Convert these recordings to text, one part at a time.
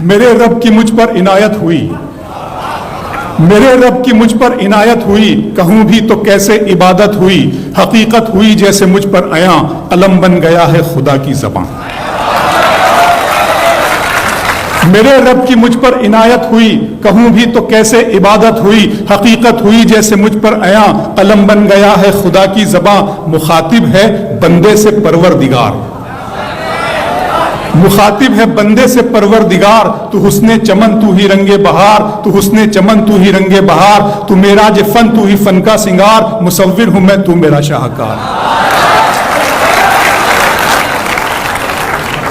میرے رب کی مجھ پر عنایت ہوئی، میرے رب کی مجھ پر عنایت ہوئی، کہوں بھی تو کیسے عبادت ہوئی، حقیقت ہوئی جیسے مجھ پر عیاں، قلم بن گیا ہے خدا کی زبان۔ میرے رب کی مجھ پر عنایت ہوئی، کہوں بھی تو کیسے عبادت ہوئی، حقیقت ہوئی جیسے مجھ پر عیاں، قلم بن گیا ہے خدا کی زبان۔ مخاطب ہے بندے سے پروردگار، مخاطب ہے بندے سے پروردگار، تو حسن چمن تو ہی رنگ بہار، تو حسن چمن تو ہی رنگ بہار، تو معراج فن تو ہی فن کا سنگار، مصور ہوں میں تو میرا شاہکار۔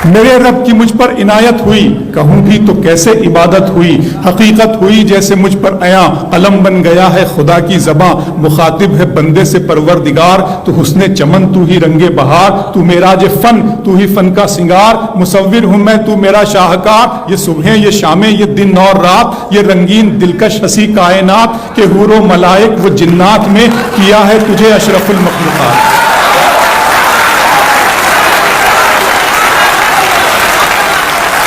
میرے رب کی مجھ پر عنایت ہوئی، کہوں بھی تو کیسے عبادت ہوئی، حقیقت ہوئی جیسے مجھ پر عیاں، قلم بن گیا ہے خدا کی زبان۔ مخاطب ہے بندے سے پروردگار، تو حسن چمن تو ہی رنگ بہار، تو معراج فن تو ہی فن کا سنگار، مصور ہوں میں تو میرا شاہکار۔ یہ صبحیں یہ شامیں یہ دن اور رات، یہ رنگین دلکش ہنسی کائنات، کہ حور و ملائک و جنات میں کیا ہے تجھے اشرف المخلوقات۔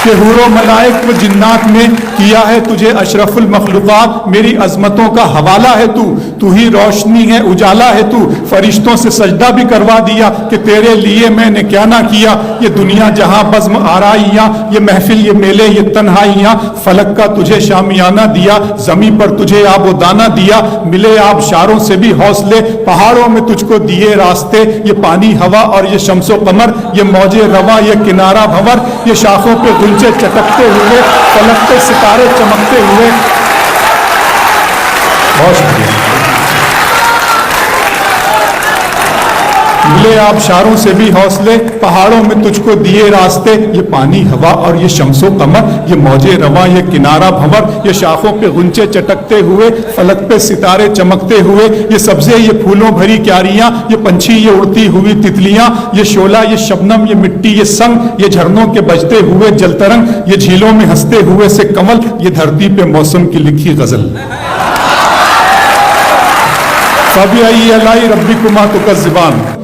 کہ حور و ملائک و جنات میں کیا ہے تجھے اشرف المخلوقات۔ میری عظمتوں کا حوالہ ہے تو ہی روشنی ہے اجالا ہے تو، فرشتوں سے سجدہ بھی کروا دیا کہ تیرے لیے میں نے کیا نہ کیا۔ یہ دنیا جہاں بزم آرائیاں، یہ محفل یہ میلے یہ تنہائیاں، فلک کا تجھے شامیانہ دیا، زمیں پر تجھے آب و دانہ دیا، ملے آبشاروں سے بھی حوصلے، پہاڑوں میں تجھ کو دیے راستے، یہ پانی ہوا اور یہ شمس و قمر، یہ موج رواں یہ کنارہ بھنور، یہ شاخوں پہ گلچے چٹکتے ہوئے، فلک پہ ستارے چمکتے ہوئے۔ بہت شکریہ۔ ملے آبشاروں سے بھی حوصلے، پہاڑوں میں تجھ کو دیے راستے، یہ پانی ہوا اور یہ شمس و قمر، یہ موج رواں یہ کنارہ بھنور، یہ شاخوں پہ غنچے چٹکتے ہوئے، فلک پہ ستارے چمکتے ہوئے، یہ سبزے یہ پھولوں بھری کیاریاں، یہ پنچھی یہ اڑتی ہوئی تتلیاں، یہ شعلہ یہ شبنم یہ مٹی یہ سنگ، یہ جھرنوں کے بجتے ہوئے جل ترنگ، یہ جھیلوں میں ہنستے ہوئے سے کمل، یہ دھرتی پہ موسم کی لکھی غزل۔ فَبِأَيِّ آلَاءِ رَبِّكُمَا تُكَذِّبَانِ،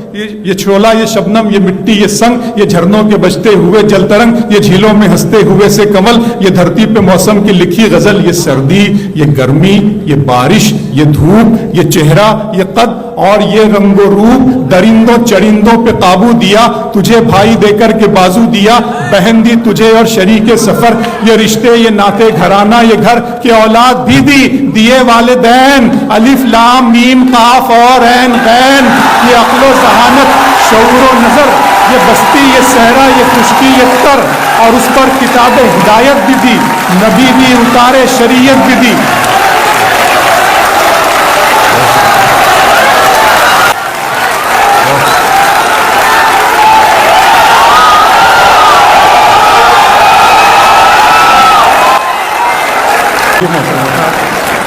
یہ چھولا یہ شبنم یہ مٹی یہ سنگ، یہ جھرنوں کے بجتے ہوئے جل ترنگ، یہ جھیلوں میں ہنستے ہوئے سے کمل، یہ دھرتی پہ موسم کی لکھی غزل۔ یہ سردی یہ گرمی یہ بارش یہ دھوپ یہ چہرہ یہ قد اور یہ رنگ و روپ، درندوں چرندوں پہ قابو دیا، تجھے بھائی دے کر کے بازو دیا، بہن دی تجھے اور شریک سفر، یہ رشتے یہ ناطے گھرانہ یہ گھر، کہ اولاد بھی دیے والدین، الف لام میم قاف اور عین غین، یہ عقل و ذہانت شعور و نظر، یہ بستی یہ صحرا یہ خشکی یہ تر، اور اس پر کتاب ہدایت بھی دی، نبی بھی اتارے شریعت بھی دی۔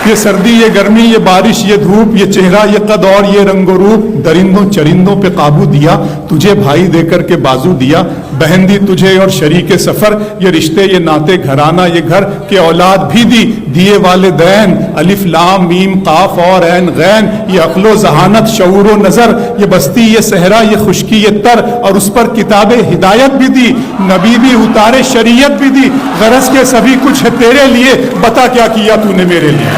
یہ سردی یہ گرمی یہ بارش یہ دھوپ، یہ چہرہ یہ قد اور یہ رنگ و روپ، درندوں چرندوں پہ قابو دیا، تجھے بھائی دے کر کے بازو دیا، بہن دی تجھے اور شریک سفر، یہ رشتے یہ ناطے گھرانہ یہ گھر، کہ اولاد بھی دیے والدین، الف لام میم قاف اور عین غین، یہ عقل و ذہانت شعور و نظر، یہ بستی یہ صحرا یہ خشکی یہ تر، اور اس پر کتاب ہدایت بھی دی، نبی بھی اتارے شریعت بھی دی، غرض کے سبھی کچھ ہے تیرے لیے، بتا کیا کیا تو نے میرے لیے۔